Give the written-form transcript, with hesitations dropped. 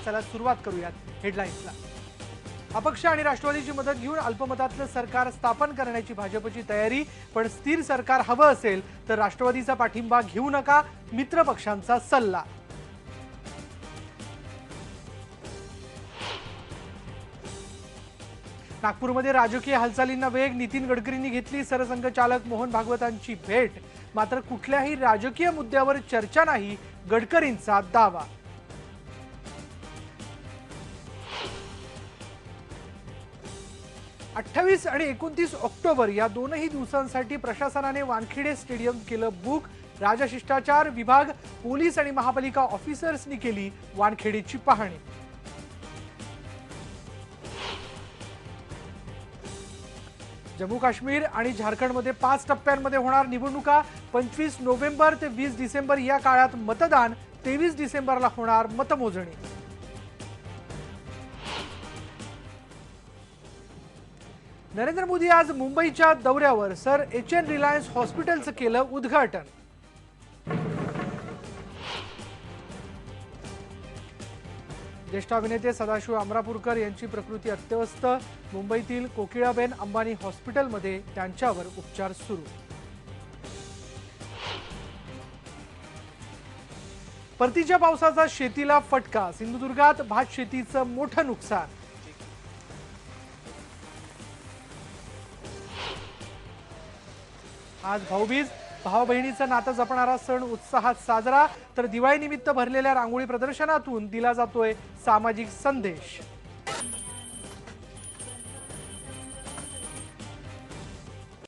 चला सुरुवात करूयात हेडलाईन्सला। अपक्ष आणि राष्ट्रवादीची मदत घेऊन अल्पमतातलं सरकार स्थापन करण्याची भाजपची तयारी, पण स्थिर सरकार हवं असेल तर राष्ट्रवादीचा पाठिंबा घेऊ नका, मित्र पक्षांचा सल्ला। नागपूरमध्ये राजकीय हालचालींना वेग, नितीन गडकरींनी घेतली सरसंघचालक मोहन भागवतांची भेट, मात्र कुठल्याही राजकीय मुद्द्यावर चर्चा नाही, गडकरींचा दावा। अठ्ठावीस आणि 29 ऑक्टोबर या दोनही दिवसांसाठी प्रशासनाने वानखेडे स्टेडियम केलं बुक। राजशिष्टाचार विभाग, पोलीस आणि महापालिका ऑफिसर्सनी केली वानखेडेची पाहणी। जम्मू काश्मीर आणि झारखंडमध्ये 5 टप्प्यांमध्ये होणार निवडणुका। 25 नोव्हेंबर ते 20 डिसेंबर या काळात मतदान, 23 डिसेंबरला होणार मतमोजणी। नरेंद्र मोदी आज मुंबईच्या दौऱ्यावर, सर HN रिलायन्स हॉस्पिटलचं केलं उद्घाटन। ज्येष्ठ अभिनेते सदाशिव अमरापूरकर यांची प्रकृती अत्यवस्थ, मुंबईतील कोकिळाबेन अंबानी हॉस्पिटलमध्ये त्यांच्यावर उपचार सुरू। परतीच्या पावसाचा शेतीला फटका, सिंधुदुर्गात भात शेतीचं मोठं नुकसान। आज भाऊबीज, भाऊ बहिणीचं नातं जपणारा सण उत्साहात साजरा, तर दिवाळीनिमित्त भरलेल्या रांगोळी प्रदर्शनातून दिला जातोय सामाजिक संदेश।